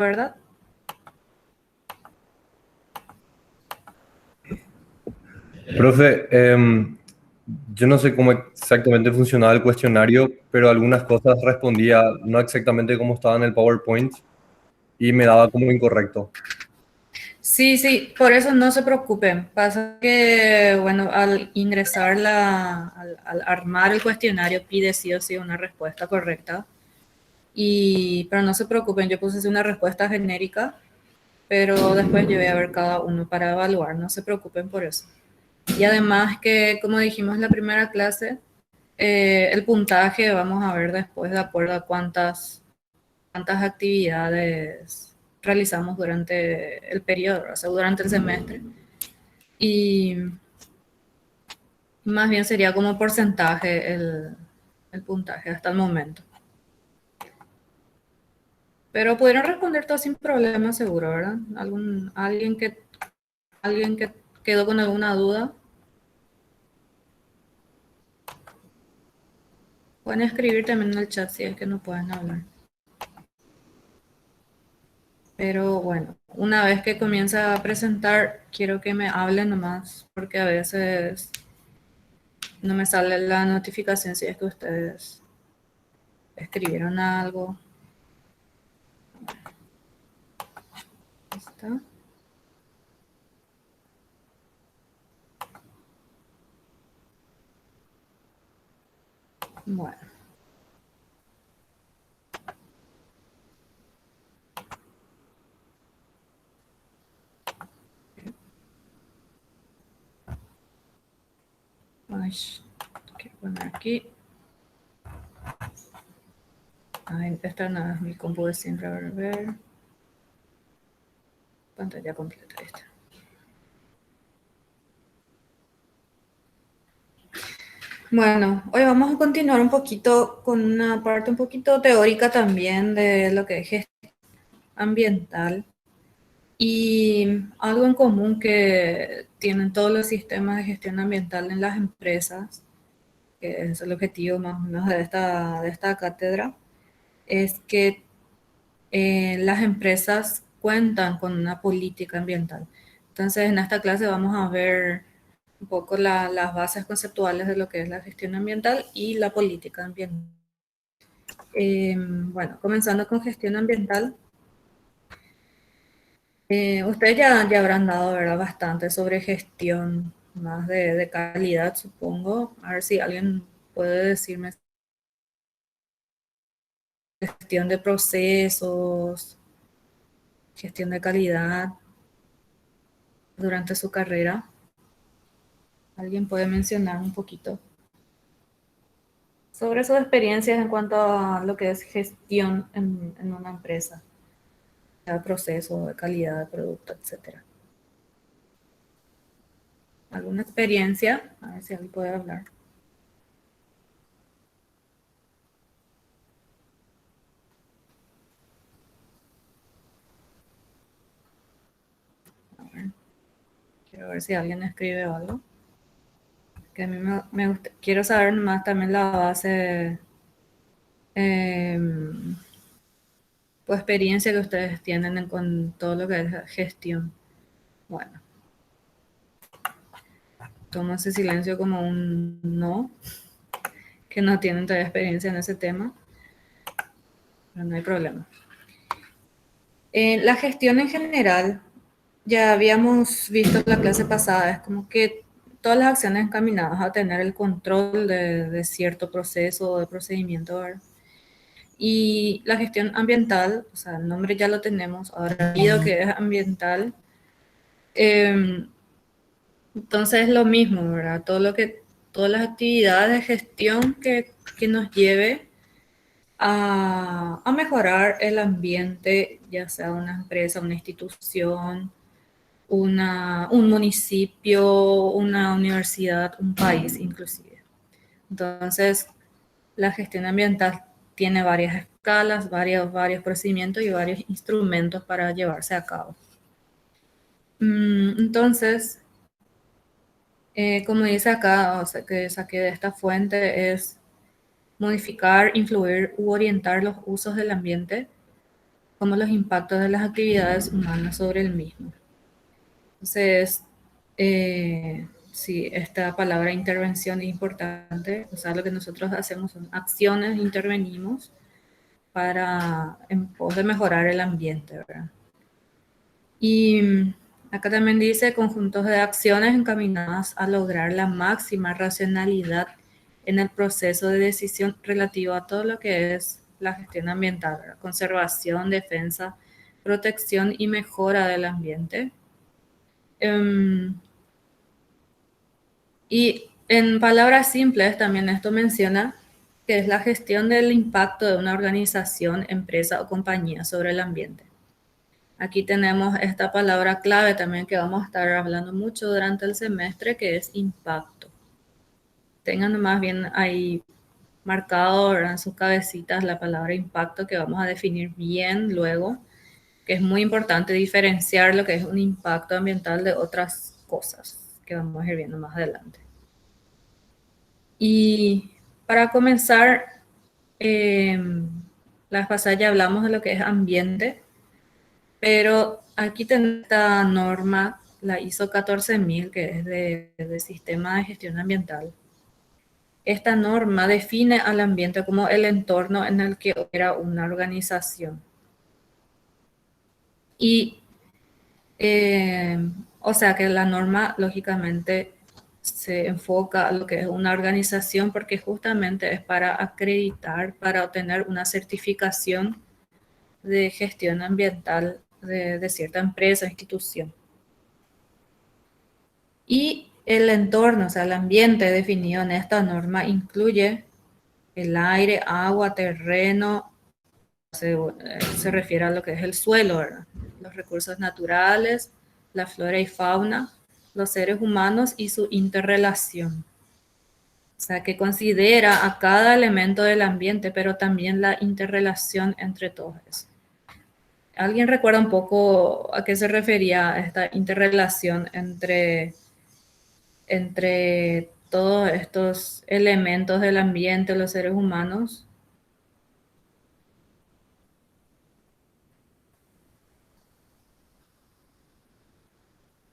¿verdad? Profe, yo no sé cómo exactamente funcionaba el cuestionario, pero algunas cosas respondía no exactamente como estaba en el PowerPoint y me daba como incorrecto. Sí, sí, por eso no se preocupen. Pasa que, bueno, al ingresar al armar el cuestionario pide sí o sí una respuesta correcta. Pero no se preocupen, yo puse una respuesta genérica, pero después yo voy a ver cada uno para evaluar, no se preocupen por eso. Y además que, como dijimos en la primera clase, el puntaje vamos a ver después de acuerdo a cuántas actividades realizamos durante el periodo, o sea, durante el semestre. Y más bien sería como porcentaje el puntaje hasta el momento. Pero pudieron responder todo sin problema, seguro, ¿verdad? Alguien que quedó con alguna duda? Pueden escribir también en el chat si es que no pueden hablar. Pero bueno, una vez que comienza a presentar, quiero que me hablen nomás, porque a veces no me sale la notificación si es que ustedes escribieron algo. ¿Está? Bueno. Ay, quiero poner aquí. Ay, esta no es mi compu de sin revolver. Pantalla completa esta. Bueno, hoy vamos a continuar un poquito con una parte un poquito teórica también de lo que es gestión ambiental. Y algo en común que tienen todos los sistemas de gestión ambiental en las empresas, que es el objetivo más o menos de esta cátedra, es que las empresas cuentan con una política ambiental. Entonces, en esta clase vamos a ver un poco las bases conceptuales de lo que es la gestión ambiental y la política ambiental. Bueno, comenzando con gestión ambiental. Ustedes ya habrán dado, ¿verdad?, bastante sobre gestión, más de calidad, supongo. A ver si alguien puede decirme gestión de procesos, gestión de calidad durante su carrera. ¿Alguien puede mencionar un poquito sobre sus experiencias en cuanto a lo que es gestión en una empresa? De proceso, de calidad de producto, etcétera? ¿Alguna experiencia? A ver si alguien puede hablar. A ver, quiero ver si alguien escribe algo. Que a mí me gusta, quiero saber más también la base, eh, pues experiencia que ustedes tienen con todo lo que es gestión. Bueno, tomo ese silencio como un no, que no tienen todavía experiencia en ese tema, pero no hay problema. La gestión en general, ya habíamos visto en la clase pasada, es como que todas las acciones encaminadas a tener el control de cierto proceso o de procedimiento, ¿verdad? Y la gestión ambiental, o sea, el nombre ya lo tenemos, ahora pido que es ambiental. Eh, entonces es lo mismo, ¿verdad? Todas las actividades de gestión que nos lleve a mejorar el ambiente, ya sea una empresa, una institución, un municipio, una universidad, un país inclusive. Entonces, la gestión ambiental tiene varias escalas, varios procedimientos y varios instrumentos para llevarse a cabo. Entonces, como dice acá, o sea, que saqué de esta fuente, es modificar, influir u orientar los usos del ambiente como los impactos de las actividades humanas sobre el mismo. Entonces, sí, esta palabra intervención es importante. O sea, lo que nosotros hacemos son acciones, intervenimos en pos de mejorar el ambiente, ¿verdad? Y acá también dice conjuntos de acciones encaminadas a lograr la máxima racionalidad en el proceso de decisión relativo a todo lo que es la gestión ambiental, ¿verdad? Conservación, defensa, protección y mejora del ambiente. Y en palabras simples también esto menciona que es la gestión del impacto de una organización, empresa o compañía sobre el ambiente. Aquí tenemos esta palabra clave también que vamos a estar hablando mucho durante el semestre, que es impacto. Tengan más bien ahí marcado, ¿verdad?, en sus cabecitas la palabra impacto, que vamos a definir bien luego, que es muy importante diferenciar lo que es un impacto ambiental de otras cosas que vamos a ir viendo más adelante. Y para comenzar, la vez pasada ya hablamos de lo que es ambiente, pero aquí tenemos esta norma, la ISO 14000, que es de Sistema de Gestión Ambiental. Esta norma define al ambiente como el entorno en el que opera una organización. Y, o sea que la norma, lógicamente, se enfoca a lo que es una organización porque justamente es para acreditar, para obtener una certificación de gestión ambiental de cierta empresa o institución. Y el entorno, o sea, el ambiente definido en esta norma incluye el aire, agua, terreno, se refiere a lo que es el suelo, ¿verdad?, los recursos naturales, la flora y fauna, los seres humanos y su interrelación. O sea, que considera a cada elemento del ambiente, pero también la interrelación entre todos esos. ¿Alguien recuerda un poco a qué se refería esta interrelación entre todos estos elementos del ambiente, los seres humanos?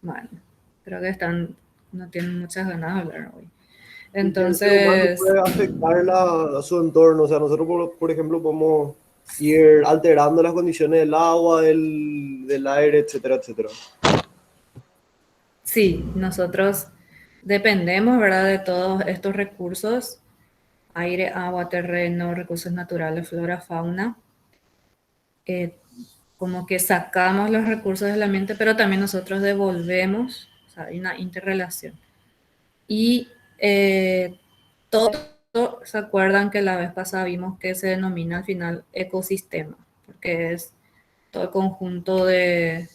Bueno, creo que no tienen muchas ganas de hablar hoy. Y que el ser humano Entonces, puede afectar su entorno. O sea, nosotros, por ejemplo, podemos ir alterando las condiciones del agua, del aire, etcétera, etcétera. sí, nosotros dependemos, ¿verdad?, de todos estos recursos: aire, agua, terreno, recursos naturales, flora, fauna. Como que sacamos los recursos del ambiente, pero también nosotros devolvemos, o sea, hay una interrelación. Y todo, ¿se acuerdan que la vez pasada vimos que se denomina al final ecosistema? Porque es todo el conjunto de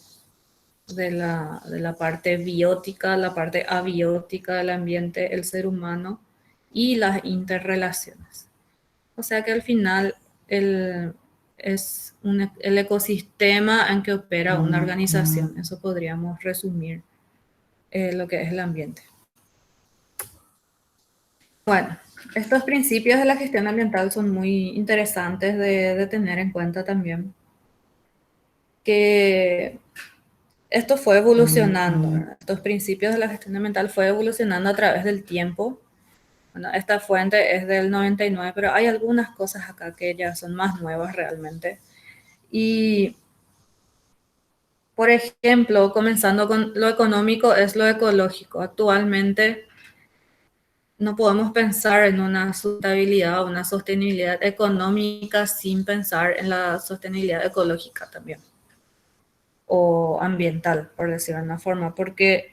la parte biótica, la parte abiótica del ambiente, el ser humano y las interrelaciones. O sea que al final es el ecosistema en que opera una organización. Eso podríamos resumir lo que es el ambiente. Bueno, estos principios de la gestión ambiental son muy interesantes de tener en cuenta también, que esto fue evolucionando, ¿verdad? Estos principios de la gestión ambiental fue evolucionando a través del tiempo. Bueno, esta fuente es del 99, pero hay algunas cosas acá que ya son más nuevas realmente. Y, por ejemplo, comenzando con lo económico, es lo ecológico. Actualmente no podemos pensar en una sustentabilidad o una sostenibilidad económica sin pensar en la sostenibilidad ecológica también, o ambiental, por decirlo de una forma, porque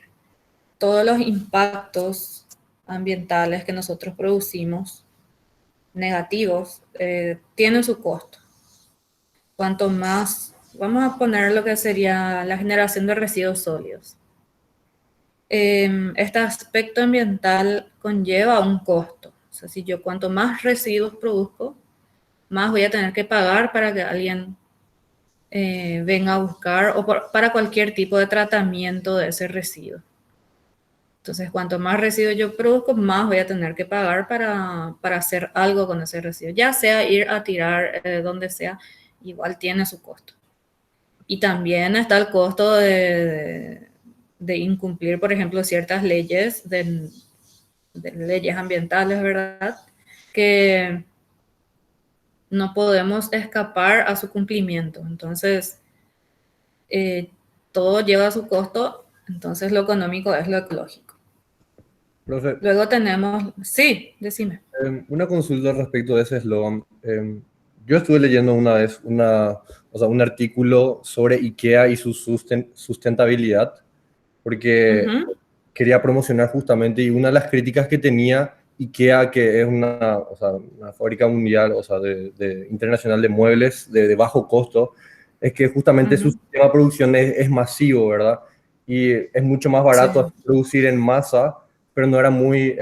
todos los impactos ambientales que nosotros producimos, negativos, tienen su costo. Cuanto más, vamos a poner lo que sería la generación de residuos sólidos. Este aspecto ambiental conlleva un costo. O sea, si yo cuanto más residuos produzco, más voy a tener que pagar para que alguien venga a buscar o para cualquier tipo de tratamiento de ese residuo. Entonces, cuanto más residuos yo produzco, más voy a tener que pagar para hacer algo con ese residuo. Ya sea ir a tirar donde sea, igual tiene su costo. Y también está el costo de incumplir, por ejemplo, ciertas leyes, de leyes ambientales, ¿verdad? Que no podemos escapar a su cumplimiento. Entonces, eh, todo lleva su costo, entonces lo económico es lo ecológico. Profe, Luego tenemos, sí, decime. una consulta respecto de ese eslogan. Yo estuve leyendo una vez o sea, un artículo sobre IKEA y su sustentabilidad, porque Ujú. quería promocionar justamente, y una de las críticas que tenía IKEA, que es o sea, una fábrica mundial, o sea, internacional de muebles de bajo costo, es que justamente su Ujú. sistema de producción es masivo, ¿verdad? Y es mucho más Sí. barato producir en masa, pero no era muy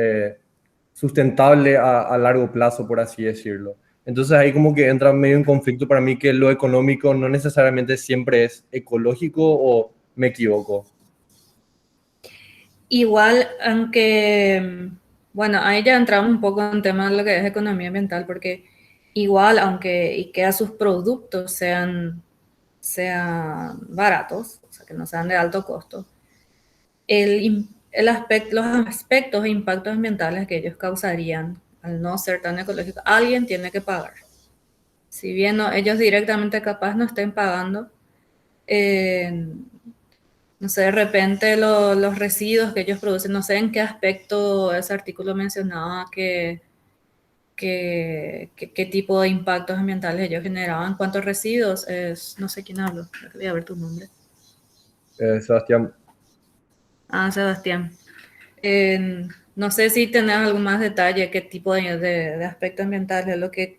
sustentable a largo plazo, por así decirlo. Entonces ahí como que entra medio en conflicto para mí que lo económico no necesariamente siempre es ecológico, o me equivoco. Igual, aunque, bueno, ahí ya entramos un poco en tema de lo que es economía ambiental, porque igual, aunque IKEA sus productos sean baratos, o sea, que no sean de alto costo, los aspectos e impactos ambientales que ellos causarían al no ser tan ecológicos, alguien tiene que pagar. Si bien ellos directamente capaz no estén pagando, eh, no sé, de repente los residuos que ellos producen, no sé en qué aspecto ese artículo mencionaba qué tipo de impactos ambientales ellos generaban, cuántos residuos, no sé quién habló, voy a ver tu nombre. Sebastián, Ah, Sebastián. No sé si tenés algún más detalle, qué tipo de aspecto ambiental es lo que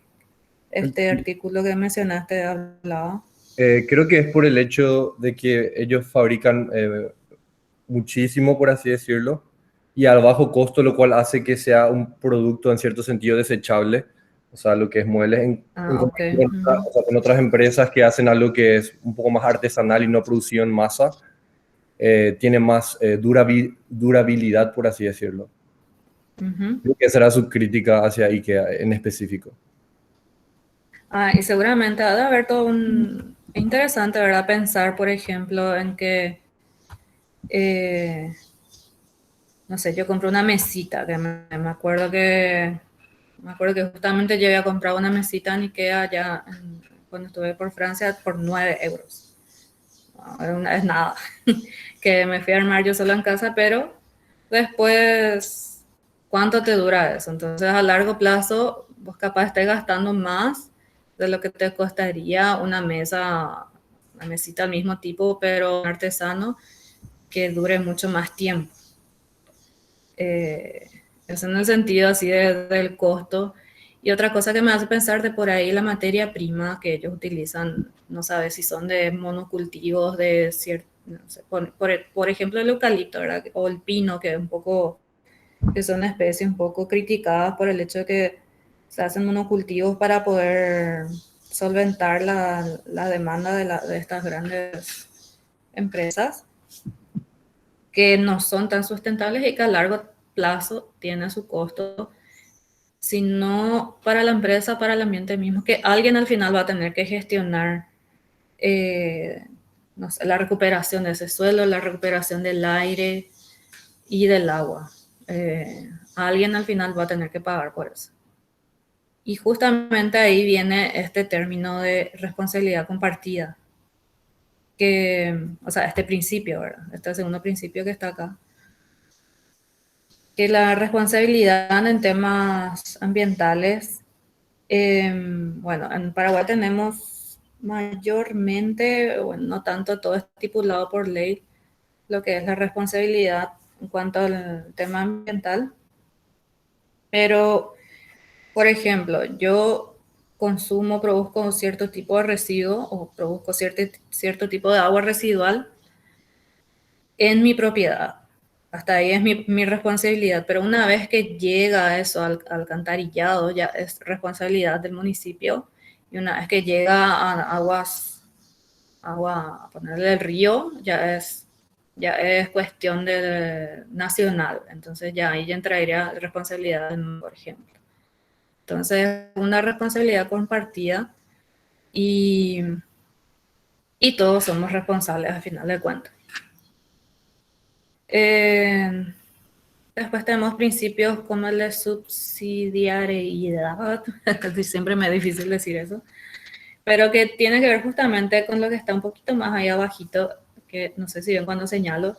este artículo que mencionaste hablaba. creo que es por el hecho de que ellos fabrican muchísimo, por así decirlo, y al bajo costo, lo cual hace que sea un producto en cierto sentido desechable, o sea, lo que es muebles en Ah, ok. comparación o sea, con otras empresas que hacen algo que es un poco más artesanal y no producido en masa, tiene más durabilidad, por así decirlo. Ujú. Creo que esa era su crítica hacia IKEA en específico. Ah, y seguramente ha de haber todo un... Es interesante, ¿verdad? Pensar, por ejemplo, en que, eh, no sé, yo compré una mesita, que me acuerdo que justamente yo había comprado una mesita en Ikea cuando estuve por Francia por 9 euros. Es nada, que me fui a armar yo sola en casa, pero después, ¿cuánto te dura eso? Entonces, a largo plazo, vos capaz estés gastando más de lo que te costaría una mesita al mismo tipo, pero artesano, que dure mucho más tiempo. Eh, Eso en el sentido así del costo. Y otra cosa que me hace pensar de por ahí la materia prima que ellos utilizan, no sabes si son de monocultivos, de cierto, no sé, por ejemplo el eucalipto, ¿verdad? O el pino, que son especies un poco criticadas por el hecho de que se hacen monocultivos para poder solventar la demanda de estas grandes empresas que no son tan sustentables y que a largo plazo tienen su costo, sino para la empresa, para el ambiente mismo, que alguien al final va a tener que gestionar, eh, no sé, la recuperación de ese suelo, la recuperación del aire y del agua. Alguien al final va a tener que pagar por eso. Y justamente ahí viene este término de responsabilidad compartida, o sea, este principio, ¿verdad? Este segundo principio que está acá, que la responsabilidad en temas ambientales, bueno, en Paraguay tenemos mayormente, bueno, no tanto todo estipulado por ley, lo que es la responsabilidad en cuanto al tema ambiental, pero, por ejemplo, yo produzco cierto tipo de residuo o produzco cierto tipo de agua residual en mi propiedad. Hasta ahí es mi responsabilidad, pero una vez que llega eso al alcantarillado, ya es responsabilidad del municipio, y una vez que llega a agua, a ponerle el río, ya es cuestión nacional, entonces ya ahí ya entraría responsabilidad, por ejemplo. Entonces, una responsabilidad compartida y y todos somos responsables al final de cuentas. Después tenemos principios como el de subsidiariedad, siempre me es difícil decir eso, pero que tiene que ver justamente con lo que está un poquito más ahí abajito, que no sé si ven cuando señalo,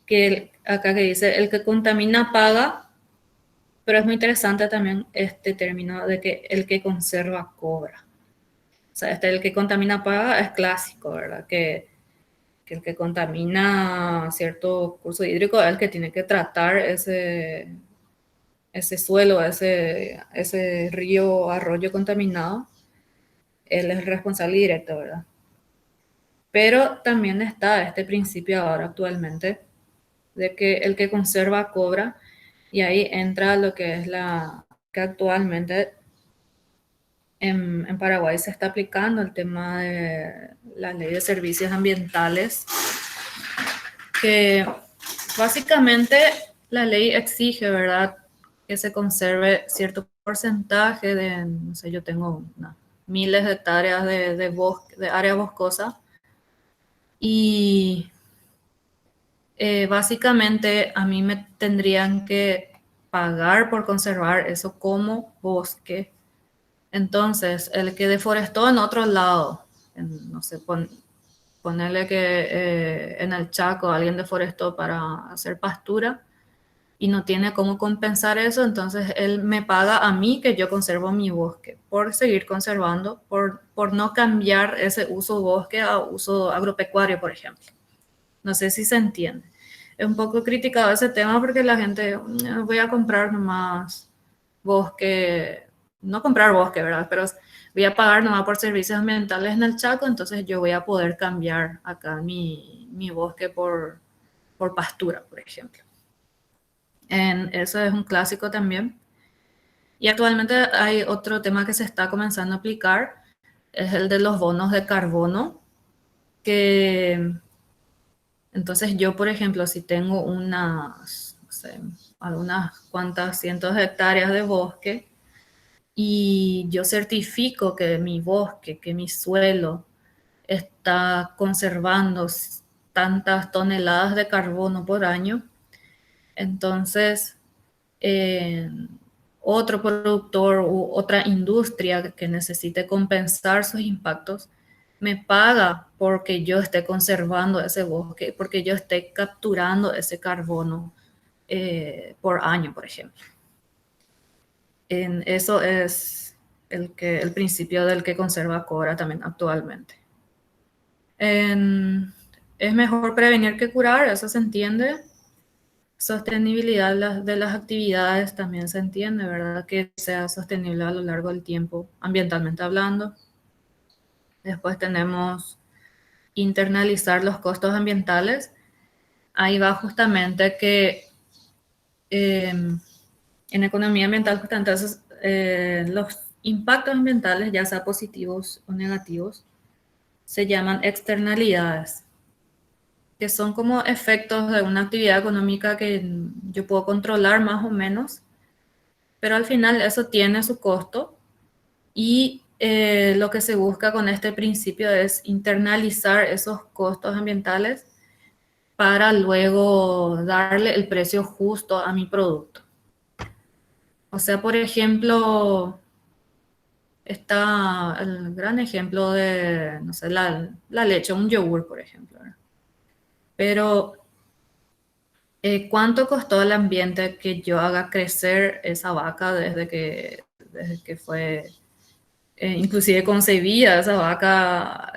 que acá que dice, el que contamina paga, pero es muy interesante también este término de que el que conserva cobra. O sea, el que contamina paga es clásico, ¿verdad? Que el que contamina cierto curso hídrico es el que tiene que tratar ese suelo, ese río, arroyo contaminado. Él es el responsable directo, ¿verdad? Pero también está este principio ahora actualmente de que el que conserva cobra, y ahí entra lo que es que actualmente en Paraguay se está aplicando el tema de la ley de servicios ambientales, que básicamente la ley exige, ¿verdad?, que se conserve cierto porcentaje de, no sé, yo tengo miles de hectáreas de bosque, de área boscosa, y básicamente a mí me tendrían que pagar por conservar eso como bosque. Entonces, el que deforestó en otro lado, no sé, ponerle que en el Chaco alguien deforestó para hacer pastura y no tiene cómo compensar eso, entonces él me paga a mí que yo conservo mi bosque por seguir conservando, por no cambiar ese uso bosque a uso agropecuario, por ejemplo. No sé si se entiende. Es un poco criticado ese tema porque la gente, voy a comprar nomás bosque, no comprar bosque, ¿verdad? Pero voy a pagar nomás por servicios ambientales en el Chaco, entonces yo voy a poder cambiar acá mi bosque por pastura, por ejemplo. Eso es un clásico también. Y actualmente hay otro tema que se está comenzando a aplicar, es el de los bonos de carbono, que entonces yo, por ejemplo, si tengo unas, no sé, algunas cuantas cientos de hectáreas de bosque y yo certifico que mi bosque, que mi suelo está conservando tantas toneladas de carbono por año, entonces eh, otro productor u otra industria que necesite compensar sus impactos me paga porque yo esté conservando ese bosque, porque yo esté capturando ese carbono por año, por ejemplo. Eso es el principio del que conserva cobra también actualmente. Es mejor prevenir que curar, eso se entiende. Sostenibilidad de las actividades también se entiende, ¿verdad? Que sea sostenible a lo largo del tiempo, ambientalmente hablando. Después tenemos internalizar los costos ambientales. Ahí va justamente que en economía ambiental, justamente los impactos ambientales, ya sea positivos o negativos, se llaman externalidades, que son como efectos de una actividad económica que yo puedo controlar más o menos, pero al final eso tiene su costo y lo que se busca con este principio es internalizar esos costos ambientales para luego darle el precio justo a mi producto. O sea, por ejemplo, está el gran ejemplo de, no sé, la leche, un yogur, por ejemplo, ¿verdad? Pero, ¿cuánto costó al ambiente que yo haga crecer esa vaca desde que fue, inclusive concebida esa vaca,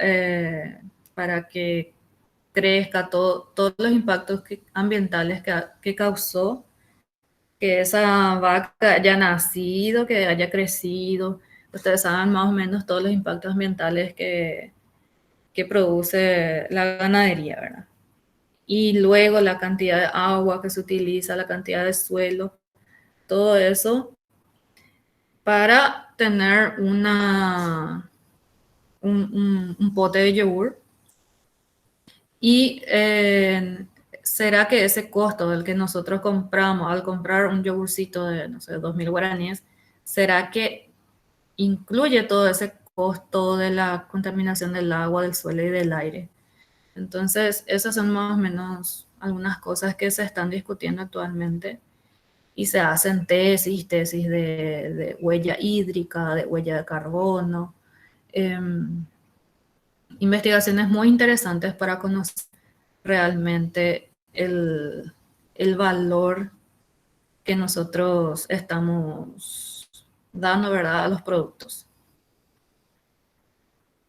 para que crezca todos los impactos ambientales que causó que esa vaca haya nacido, que haya crecido? Ustedes saben más o menos todos los impactos ambientales que produce la ganadería, ¿verdad? Y luego la cantidad de agua que se utiliza, la cantidad de suelo, todo eso para tener un pote de yogur. Y será que ese costo del que nosotros compramos al comprar un yogurcito de, no sé, 2.000 guaraníes, será que incluye todo ese costo de la contaminación del agua, del suelo y del aire. Entonces, esas son más o menos algunas cosas que se están discutiendo actualmente y se hacen tesis de huella hídrica, de huella de carbono, investigaciones muy interesantes para conocer realmente el valor que nosotros estamos dando, ¿verdad?, a los productos.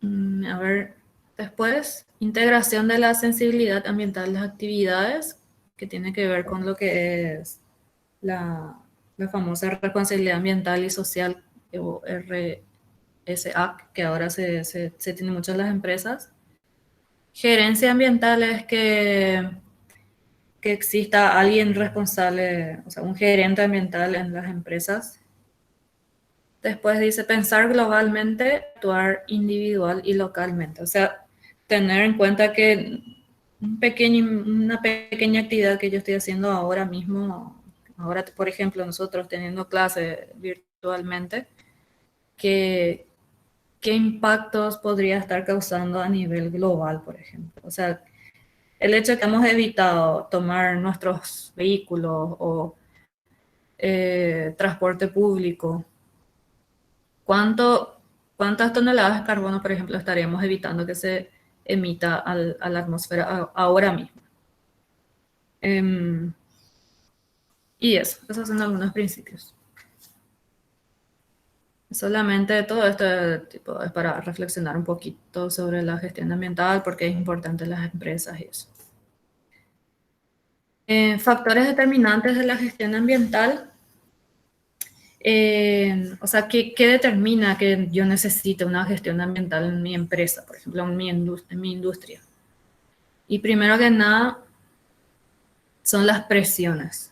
A ver, después, integración de la sensibilidad ambiental en las actividades, que tiene que ver con lo que es la famosa responsabilidad ambiental y social, o RSA, que ahora se tiene mucho en las empresas. Gerencia ambiental es que exista alguien responsable, o sea, un gerente ambiental en las empresas. Después dice pensar globalmente, actuar individual y localmente. O sea, tener en cuenta que una pequeña actividad que yo estoy haciendo ahora mismo, ahora, por ejemplo, nosotros teniendo clase virtualmente, ¿qué impactos podría estar causando a nivel global, por ejemplo? O sea, el hecho de que hemos evitado tomar nuestros vehículos o transporte público, ¿cuántas toneladas de carbono, por ejemplo, estaríamos evitando que se emita a la atmósfera ahora mismo? Y esos son algunos principios. Solamente todo esto tipo, es para reflexionar un poquito sobre la gestión ambiental, porque es importante en las empresas y eso. Factores determinantes de la gestión ambiental. O sea, ¿qué determina que yo necesite una gestión ambiental en mi empresa, por ejemplo, en mi industria? Y primero que nada, son las presiones.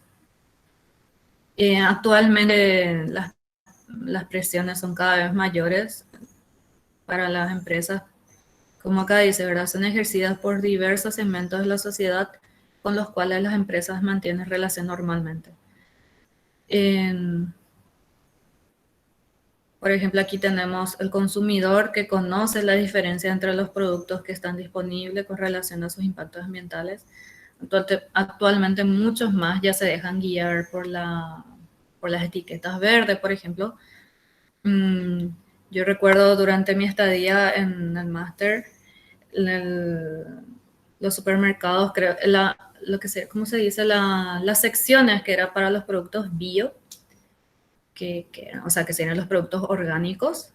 Actualmente las presiones son cada vez mayores para las empresas, como acá dice, ¿verdad? Son ejercidas por diversos segmentos de la sociedad con los cuales las empresas mantienen relación normalmente. Por ejemplo, aquí tenemos el consumidor que conoce la diferencia entre los productos que están disponibles con relación a sus impactos ambientales. Actualmente muchos más ya se dejan guiar por las etiquetas verdes, por ejemplo. Yo recuerdo durante mi estadía en el máster, los supermercados, creo, ¿cómo se dice? Las secciones que era para los productos bio, o sea, que serían los productos orgánicos,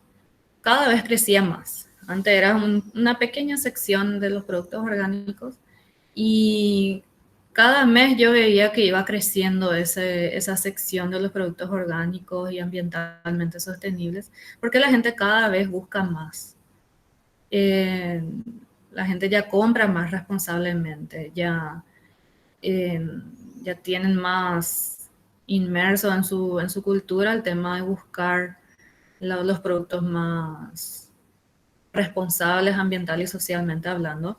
cada vez crecía más. Antes era una pequeña sección de los productos orgánicos y cada mes yo veía que iba creciendo esa sección de los productos orgánicos y ambientalmente sostenibles, porque la gente cada vez busca más. La gente ya compra más responsablemente, ya tienen más inmerso en su cultura el tema de buscar los productos más responsables ambiental y socialmente hablando.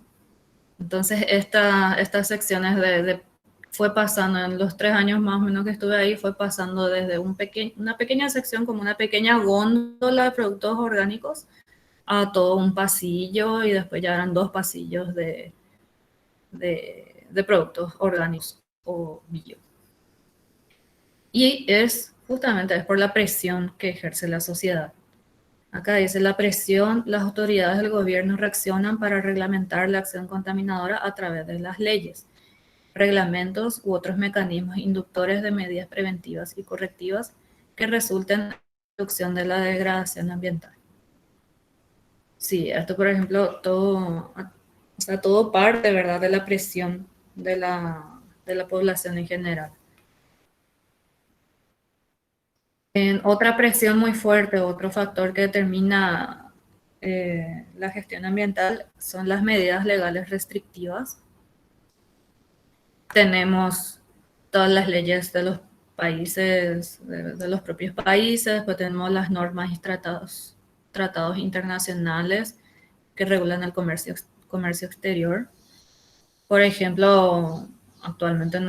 Entonces, estas secciones fue pasando en los 3 años más o menos que estuve ahí, fue pasando desde una pequeña sección, como una pequeña góndola de productos orgánicos, a todo un pasillo y después ya eran 2 pasillos de productos orgánicos o bio. Y justamente es por la presión que ejerce la sociedad. Acá dice la presión, las autoridades del gobierno reaccionan para reglamentar la acción contaminadora a través de las leyes, reglamentos u otros mecanismos inductores de medidas preventivas y correctivas que resulten en la reducción de la degradación ambiental. Sí, esto por ejemplo, todo parte, ¿verdad?, de la presión de la población en general. Otra presión muy fuerte, otro factor que determina la gestión ambiental son las medidas legales restrictivas. Tenemos todas las leyes de los países, de los propios países, después tenemos las normas y tratados internacionales que regulan el comercio exterior. Por ejemplo, actualmente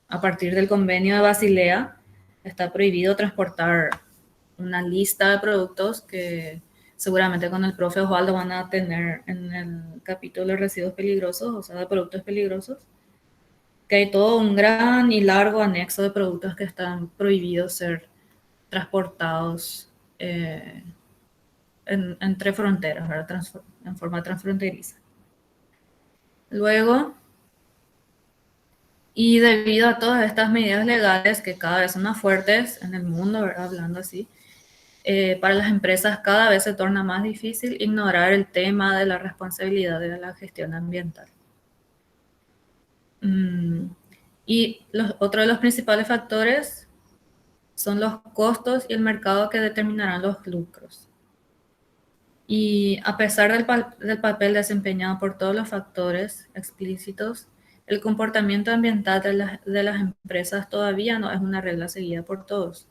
a partir del convenio de Basilea está prohibido transportar una lista de productos que seguramente con el profe Osvaldo van a tener en el capítulo de residuos peligrosos, o sea, de productos peligrosos, que hay todo un gran y largo anexo de productos que están prohibidos ser transportados entre fronteras, ¿verdad? En forma transfronteriza. Luego, y debido a todas estas medidas legales que cada vez son más fuertes en el mundo, ¿verdad? Hablando así, para las empresas cada vez se torna más difícil ignorar el tema de la responsabilidad de la gestión ambiental. Y otro de los principales factores son los costos y el mercado que determinarán los lucros. Y a pesar del papel desempeñado por todos los factores explícitos, el comportamiento ambiental de las empresas todavía no es una regla seguida por todos,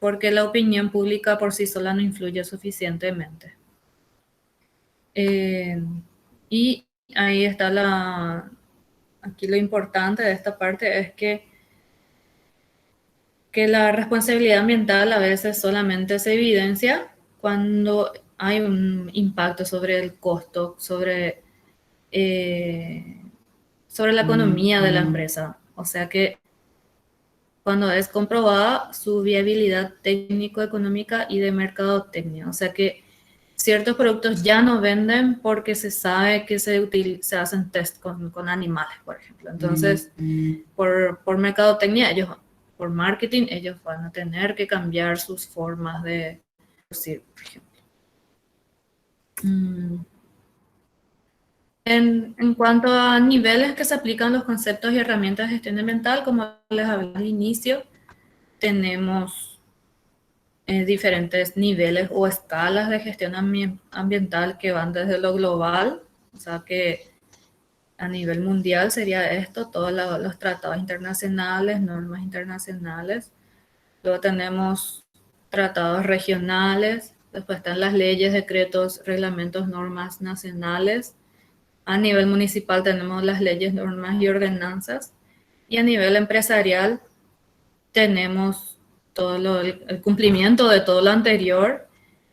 porque la opinión pública por sí sola no influye suficientemente. Y ahí está aquí lo importante de esta parte es que la responsabilidad ambiental a veces solamente se evidencia cuando hay un impacto sobre el costo, sobre la economía de la empresa. O sea que cuando es comprobada su viabilidad técnico-económica y de mercadotecnia. O sea que ciertos productos ya no venden porque se sabe que se hacen test con animales, por ejemplo. Entonces, por mercadotecnia, por marketing, ellos van a tener que cambiar sus formas de producir, por ejemplo. En cuanto a niveles que se aplican los conceptos y herramientas de gestión ambiental, como les hablé al inicio, tenemos diferentes niveles o escalas de gestión ambiental que van desde lo global, o sea que a nivel mundial sería esto, todos los tratados internacionales, normas internacionales. Luego tenemos tratados regionales, después están las leyes, decretos, reglamentos, normas nacionales. A nivel municipal tenemos las leyes, normas y ordenanzas. Y a nivel empresarial tenemos el cumplimiento de todo lo anterior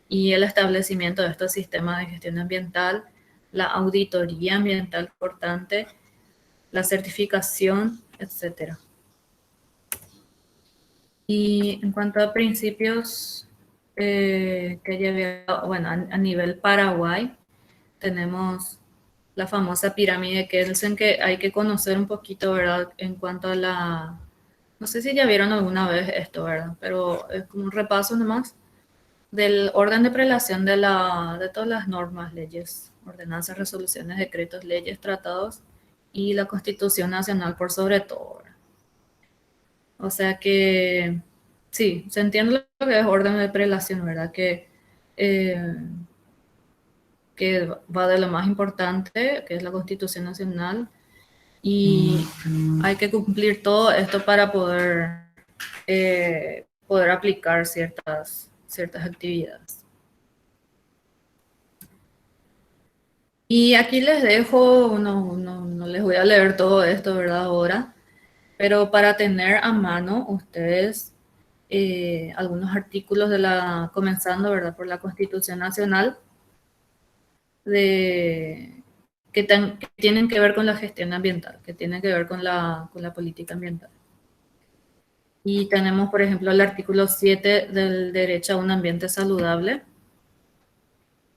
y el establecimiento de estos sistemas de gestión ambiental, la auditoría ambiental importante, la certificación, etc. Y en cuanto a principios que llevé, bueno, a nivel Paraguay, tenemos la famosa pirámide Kelsen que hay que conocer un poquito, ¿verdad? En cuanto a no sé si ya vieron alguna vez esto, ¿verdad? Pero es como un repaso nomás del orden de prelación de todas las normas, leyes, ordenanzas, resoluciones, decretos, leyes, tratados y la Constitución Nacional por sobre todo, ¿verdad? O sea que, sí, se entiende lo que es orden de prelación, ¿verdad? Eh, que va de lo más importante, que es la Constitución Nacional, y hay que cumplir todo esto para poder aplicar ciertas actividades. Y aquí les dejo, no les voy a leer todo esto, ¿verdad? Ahora, pero para tener a mano ustedes algunos artículos comenzando, ¿verdad? Por la Constitución Nacional, que tienen que ver con la gestión ambiental, que tienen que ver con la política ambiental. Y tenemos, por ejemplo, el artículo 7 del derecho a un ambiente saludable,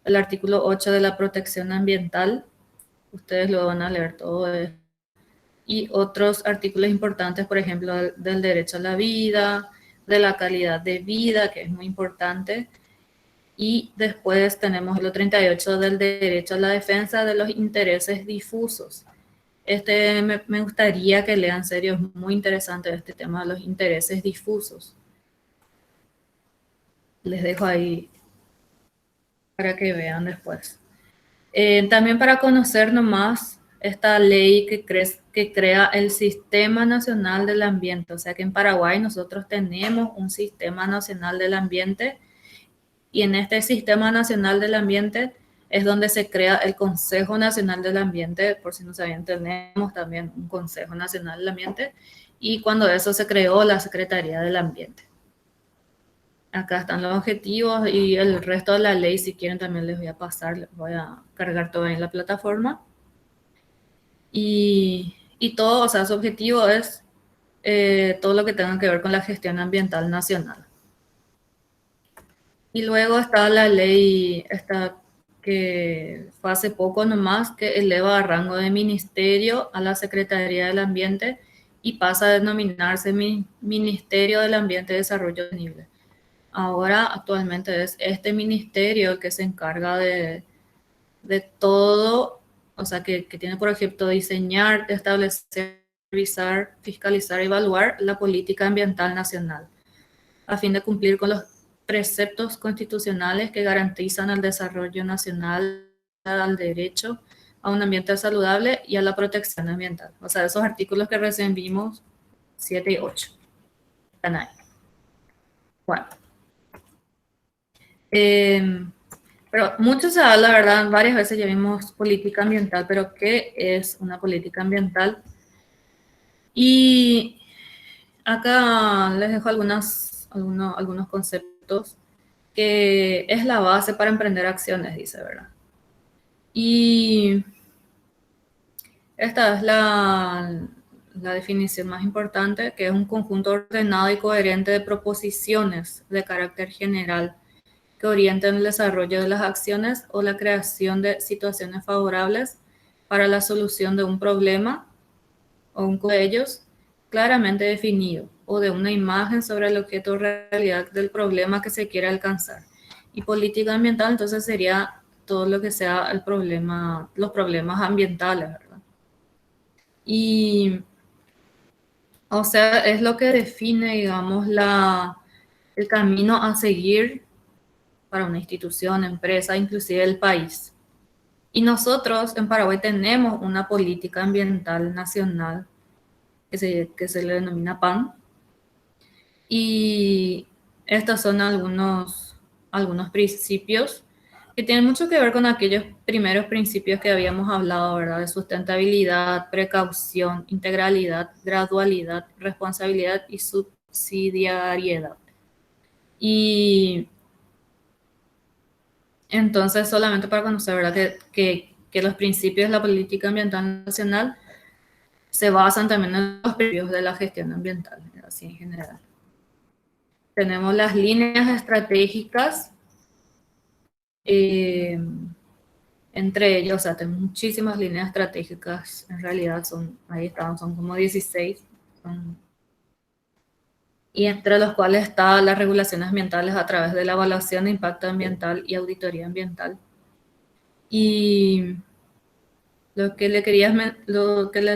el artículo 8 de la protección ambiental, ustedes lo van a leer todo esto, y otros artículos importantes, por ejemplo, del derecho a la vida, de la calidad de vida, que es muy importante, y después tenemos el 38 del derecho a la defensa de los intereses difusos. Me gustaría que lean, en serio, es muy interesante este tema de los intereses difusos. Les dejo ahí para que vean después. También para conocer nomás esta ley que crea el Sistema Nacional del Ambiente. O sea que en Paraguay nosotros tenemos un Sistema Nacional del Ambiente y en este Sistema Nacional del Ambiente es donde se crea el Consejo Nacional del Ambiente. Por si no sabían, tenemos también un Consejo Nacional del Ambiente y cuando eso se creó la Secretaría del Ambiente. Acá están los objetivos y el resto de la ley, si quieren también les voy a pasar, les voy a cargar todo en la plataforma. Y todo, o sea, su objetivo es todo lo que tenga que ver con la gestión ambiental nacional. Y luego está la ley, esta que fue hace poco nomás, que eleva a rango de ministerio a la Secretaría del Ambiente y pasa a denominarse Ministerio del Ambiente y Desarrollo Sostenible. Ahora, actualmente es este ministerio el que se encarga de todo, o sea, que tiene por ejemplo diseñar, establecer, revisar, fiscalizar, evaluar la política ambiental nacional, a fin de cumplir con los preceptos constitucionales que garantizan el desarrollo nacional, al derecho a un ambiente saludable y a la protección ambiental. O sea, esos artículos que recién vimos, 7 y 8, están ahí. Bueno. Pero mucho se habla, ¿verdad? Varias veces ya vimos política ambiental, pero ¿qué es una política ambiental? Y acá les dejo algunos conceptos que es la base para emprender acciones, dice, ¿verdad? Y esta es la definición más importante, que es un conjunto ordenado y coherente de proposiciones de carácter general que orienten el desarrollo de las acciones o la creación de situaciones favorables para la solución de un problema o un de ellos claramente definido o de una imagen sobre el objeto o realidad del problema que se quiere alcanzar. Y política ambiental entonces sería todo lo que sea el problema, los problemas ambientales, ¿verdad? Y, o sea, es lo que define, digamos, el camino a seguir para una institución, empresa, inclusive el país. Y nosotros en Paraguay tenemos una política ambiental nacional que se le denomina PAN. Y estos son algunos principios que tienen mucho que ver con aquellos primeros principios que habíamos hablado, ¿verdad? De sustentabilidad, precaución, integralidad, gradualidad, responsabilidad y subsidiariedad. Y entonces, solamente para conocer, ¿verdad? Que los principios de la política ambiental nacional se basan también en los principios de la gestión ambiental, así en general. Tenemos las líneas estratégicas, eh, entre ellos, o sea, tenemos muchísimas líneas estratégicas, en realidad ahí están, son como 16, y entre los cuales están las regulaciones ambientales a través de la evaluación de impacto ambiental y auditoría ambiental. Y lo que les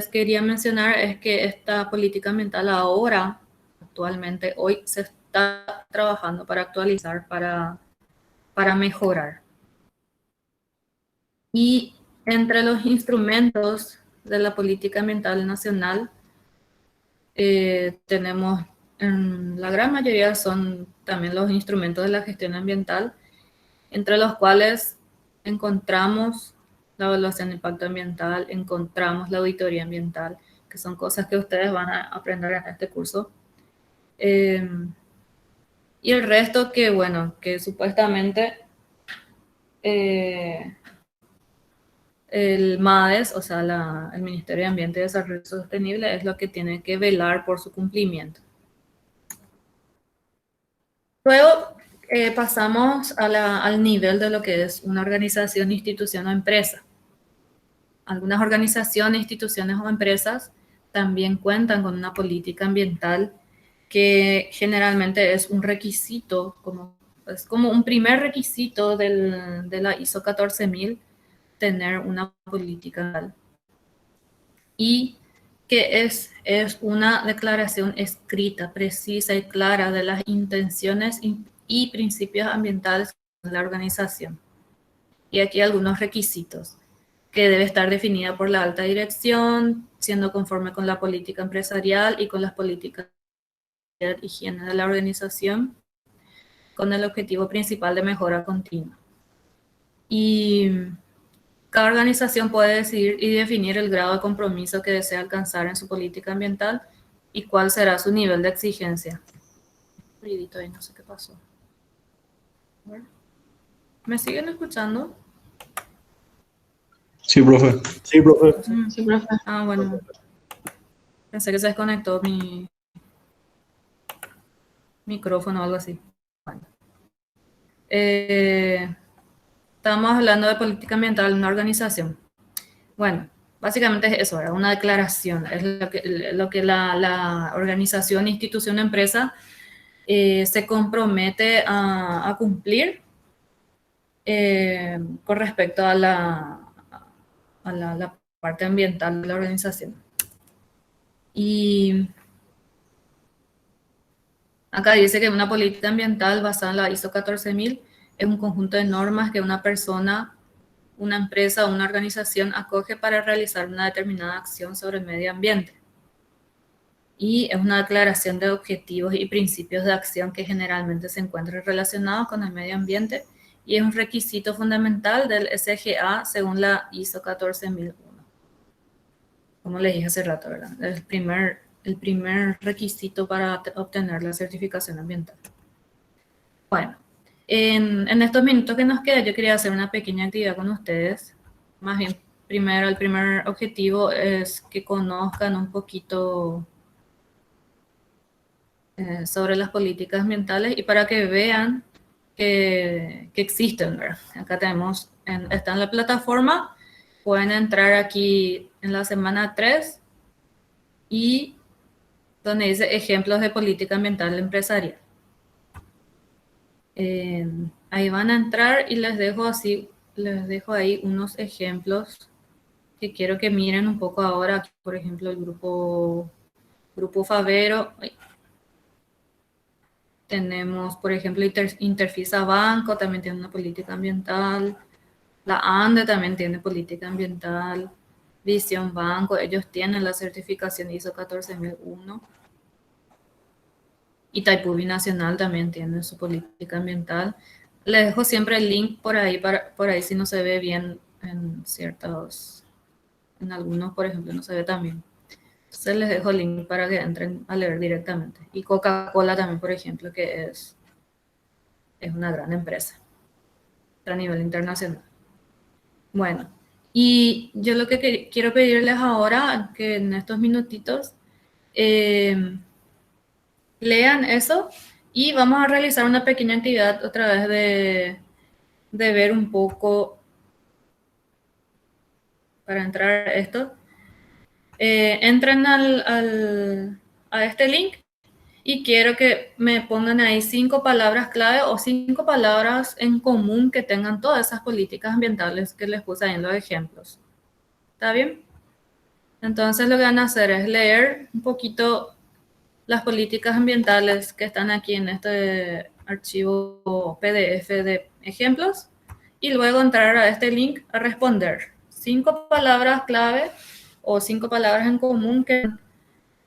quería mencionar es que esta política ambiental ahora, actualmente, hoy se está trabajando para actualizar, para mejorar. Y entre los instrumentos de la política ambiental nacional, tenemos, la gran mayoría son también los instrumentos de la gestión ambiental, entre los cuales encontramos la evaluación de impacto ambiental, encontramos la auditoría ambiental, que son cosas que ustedes van a aprender en este curso. Y el resto que, bueno, que supuestamente el MADES, o sea, el Ministerio de Ambiente y Desarrollo Sostenible, es lo que tiene que velar por su cumplimiento. Luego pasamos al nivel de lo que es una organización, institución o empresa. Algunas organizaciones, instituciones o empresas también cuentan con una política ambiental que generalmente es un requisito, es como un primer requisito de la ISO 14000, tener una política ambiental. Y que es una declaración escrita, precisa y clara de las intenciones y principios ambientales de la organización. Y aquí algunos requisitos, que debe estar definida por la alta dirección, siendo conforme con la política empresarial y con las políticas de higiene de la organización, con el objetivo principal de mejora continua. Y cada organización puede decidir y definir el grado de compromiso que desea alcanzar en su política ambiental y cuál será su nivel de exigencia. Ahí no sé qué pasó. ¿Me siguen escuchando? Sí, profe. Sí, profe. Sí, profe. Ah, bueno. Pensé que se desconectó mi micrófono o algo así. Bueno. Estamos hablando de política ambiental en una organización. Bueno, básicamente es eso, ¿verdad? Una declaración. Es lo que la organización, institución, empresa se compromete a cumplir con respecto a la parte ambiental de la organización. Y acá dice que una política ambiental basada en la ISO 14000 es un conjunto de normas que una persona, una empresa o una organización acoge para realizar una determinada acción sobre el medio ambiente. Y es una declaración de objetivos y principios de acción que generalmente se encuentran relacionados con el medio ambiente y es un requisito fundamental del SGA según la ISO 14001. Como les dije hace rato, ¿verdad? El primer requisito para obtener la certificación ambiental. Bueno, en estos minutos que nos queda, yo quería hacer una pequeña actividad con ustedes. Más bien, primero, el primer objetivo es que conozcan un poquito sobre las políticas ambientales y para que vean que existen, ¿verdad? Acá tenemos, está en la plataforma, pueden entrar aquí en la semana 3 y donde dice ejemplos de política ambiental empresarial. Ahí van a entrar y les dejo ahí unos ejemplos que quiero que miren un poco ahora. Aquí, por ejemplo, el grupo Favero. Tenemos, por ejemplo, Interfisa Banco, también tiene una política ambiental. La ANDE también tiene política ambiental. Visión Banco, ellos tienen la certificación ISO 14001. Itaipú Binacional también tiene su política ambiental. Les dejo siempre el link por ahí, por ahí si no se ve bien en en algunos, por ejemplo, no se ve tan bien. Entonces les dejo el link para que entren a leer directamente. Y Coca-Cola también, por ejemplo, que es una gran empresa a nivel internacional. Bueno, y yo lo que quiero pedirles ahora, que en estos minutitos, lean eso y vamos a realizar una pequeña actividad otra vez de ver un poco, para entrar a esto, entren a este link y quiero que me pongan ahí 5 palabras clave o 5 palabras en común que tengan todas esas políticas ambientales que les puse ahí en los ejemplos. ¿Está bien? Entonces lo que van a hacer es leer un poquito las políticas ambientales que están aquí en este archivo PDF de ejemplos y luego entrar a este link a responder 5 palabras clave o 5 palabras en común que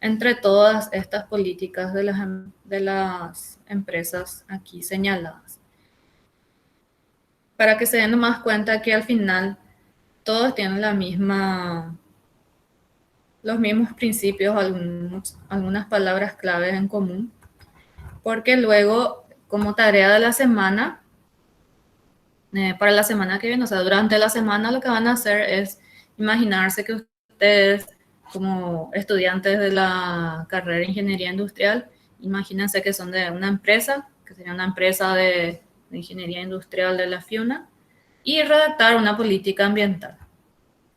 entre todas estas políticas de las empresas aquí señaladas. Para que se den más cuenta que al final todos tienen los mismos principios, algunas palabras claves en común, porque luego, como tarea de la semana, para la semana que viene, o sea, durante la semana lo que van a hacer es imaginarse que ustedes, como estudiantes de la carrera de Ingeniería Industrial, imagínense que son de una empresa, que sería una empresa de Ingeniería Industrial de la FIUNA, y redactar una política ambiental.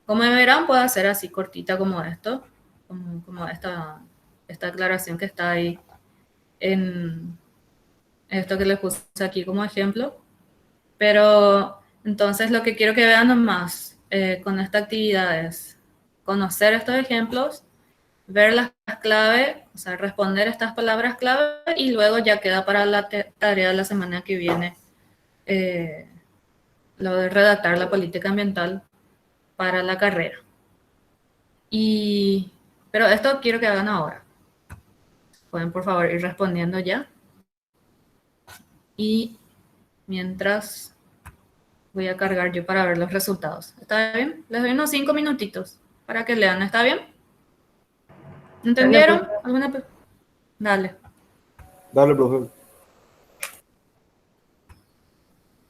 Como verán, puede ser así cortita como esto, como esta aclaración que está ahí en esto que les puse aquí como ejemplo. Pero entonces lo que quiero que vean nomás con esta actividad es conocer estos ejemplos, ver las claves, o sea, responder estas palabras clave y luego ya queda para la tarea de la semana que viene lo de redactar la política ambiental para la carrera. Pero esto quiero que hagan ahora. Pueden por favor ir respondiendo ya. Y mientras voy a cargar yo para ver los resultados. ¿Está bien? Les doy unos 5 minutitos para que lean. ¿Está bien? ¿Entendieron? Dale. Dale, profe.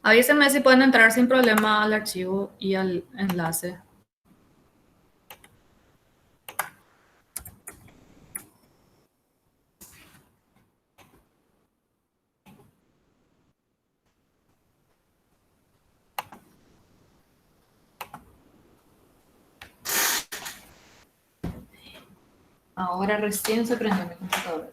Avísenme si pueden entrar sin problema al archivo y al enlace. Ahora recién se prendió mi computadora.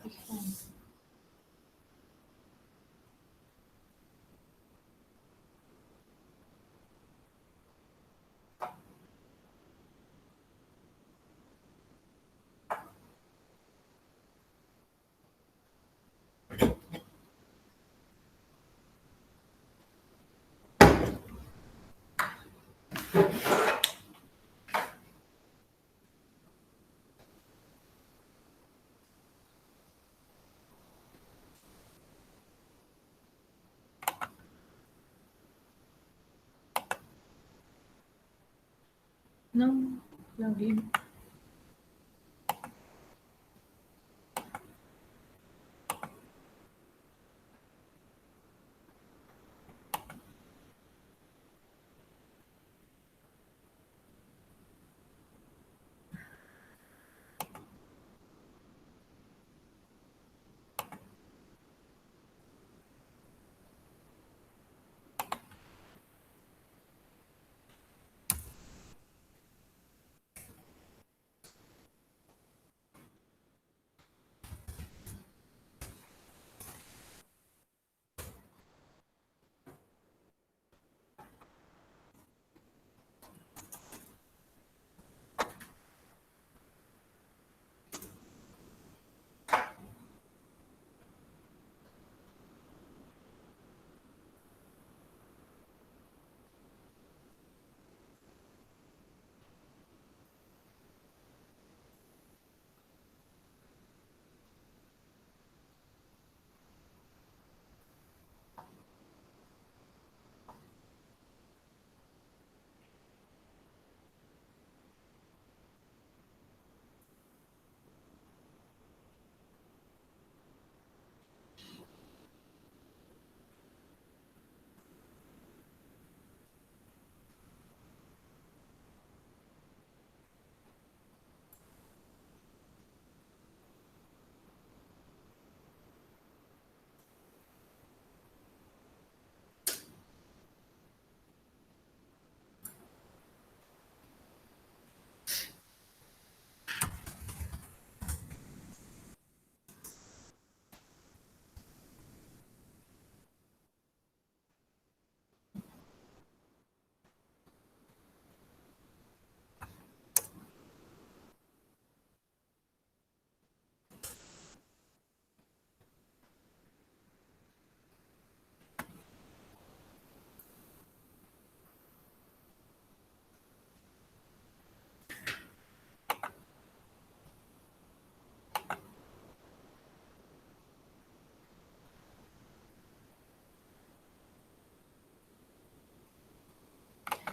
No, lo vi.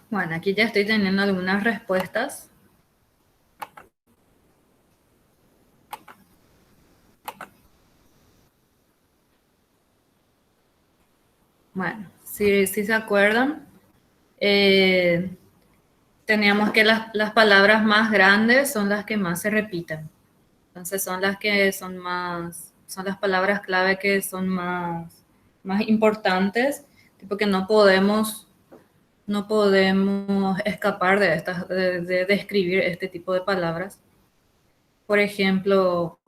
Bueno, aquí ya estoy teniendo algunas respuestas. Bueno, si se acuerdan, teníamos que las palabras más grandes son las que más se repiten. Entonces son las que son más, son las palabras clave que son más importantes, tipo que no podemos escapar de estas, de describir este tipo de palabras. Por ejemplo,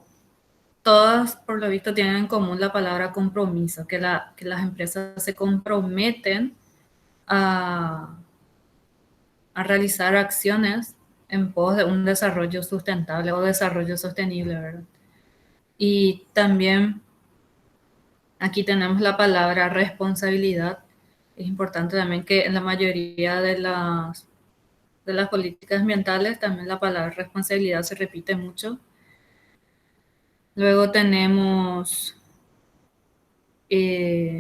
todas, por lo visto, tienen en común la palabra compromiso, que las empresas se comprometen a, a realizar acciones en pos de un desarrollo sustentable o desarrollo sostenible, ¿verdad? Y también aquí tenemos la palabra responsabilidad. Es importante también que en la mayoría de las políticas ambientales también la palabra responsabilidad se repite mucho. Luego tenemos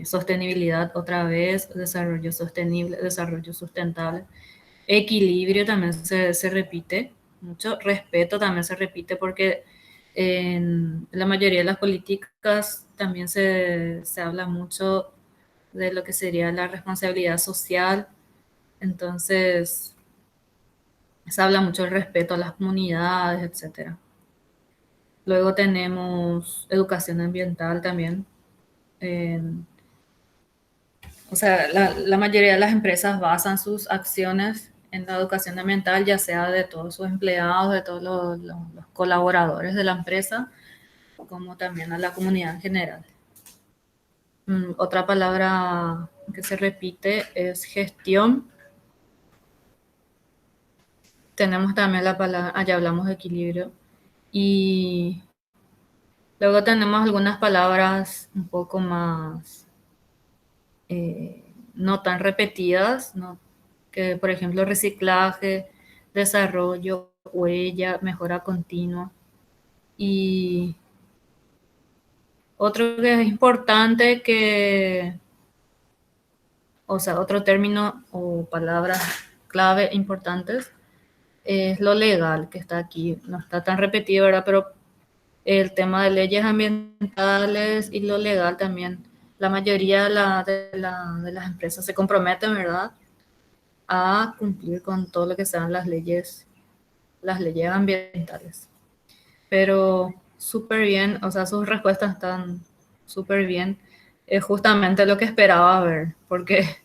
sostenibilidad otra vez, desarrollo sostenible, desarrollo sustentable. Equilibrio también se repite mucho. Respeto también se repite porque en la mayoría de las políticas también se habla mucho de lo que sería la responsabilidad social. Entonces, se habla mucho del respeto a las comunidades, etcétera. Luego tenemos educación ambiental también. O sea, la mayoría de las empresas basan sus acciones en la educación ambiental, ya sea de todos sus empleados, de todos los colaboradores de la empresa, como también a la comunidad en general. Otra palabra que se repite es gestión. Tenemos también la palabra, ya hablamos de equilibrio. Y luego tenemos algunas palabras un poco más no tan repetidas, ¿no? Que por ejemplo reciclaje, desarrollo, huella, mejora continua. Y otro que es importante o sea, otro término o palabras clave importantes es lo legal, que está aquí, no está tan repetido, ¿verdad? Pero el tema de leyes ambientales y lo legal también, la mayoría de las empresas se comprometen, ¿verdad?, a cumplir con todo lo que sean las leyes ambientales. Pero súper bien, o sea, sus respuestas están súper bien. Es justamente lo que esperaba ver, porque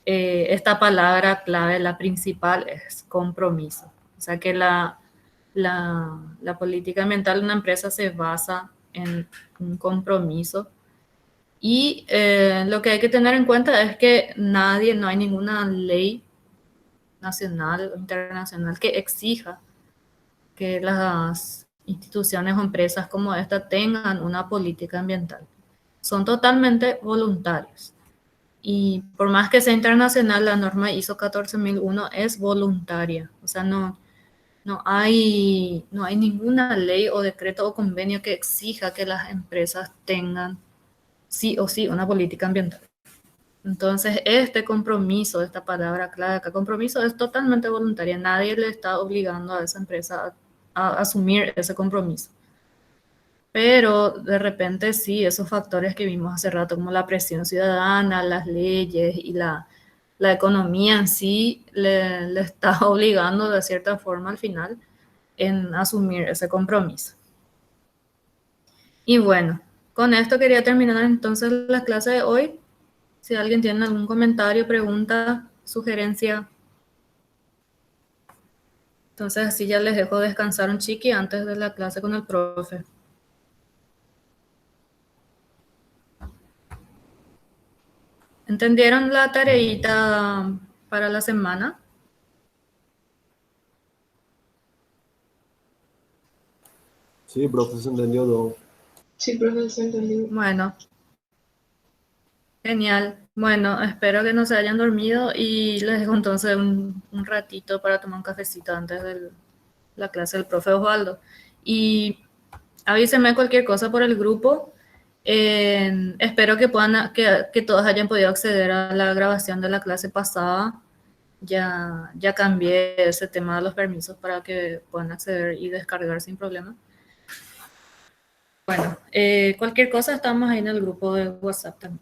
esta palabra clave, la principal, es compromiso. O sea que la política ambiental de una empresa se basa en un compromiso. Y lo que hay que tener en cuenta es que no hay ninguna ley nacional o internacional que exija que las instituciones o empresas como esta tengan una política ambiental. Son totalmente voluntarios. Y por más que sea internacional, la norma ISO 14001 es voluntaria. O sea, no hay ninguna ley o decreto o convenio que exija que las empresas tengan sí o sí una política ambiental. Entonces, este compromiso, esta palabra clave acá, compromiso, es totalmente voluntaria. Nadie le está obligando a esa empresa a asumir ese compromiso. Pero de repente sí, esos factores que vimos hace rato, como la presión ciudadana, las leyes y la economía en sí, le está obligando de cierta forma al final en asumir ese compromiso. Y bueno, con esto quería terminar entonces la clase de hoy. Si alguien tiene algún comentario, pregunta, sugerencia, entonces así ya les dejo descansar un chiqui antes de la clase con el profe. ¿Entendieron la tareita para la semana? Sí, profe, se entendió todo. Sí, profe, se entendió. Bueno, genial. Bueno, espero que no se hayan dormido y les dejo entonces un ratito para tomar un cafecito antes de la clase del profe Osvaldo. Y avísenme cualquier cosa por el grupo. Espero que que todos hayan podido acceder a la grabación de la clase pasada. Ya cambié ese tema de los permisos para que puedan acceder y descargar sin problema. Bueno, cualquier cosa estamos ahí en el grupo de WhatsApp también.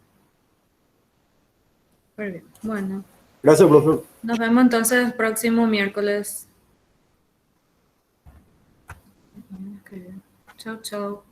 Muy bien. Bueno, Gracias, profe. nos vemos entonces el próximo miércoles. Chao, chao.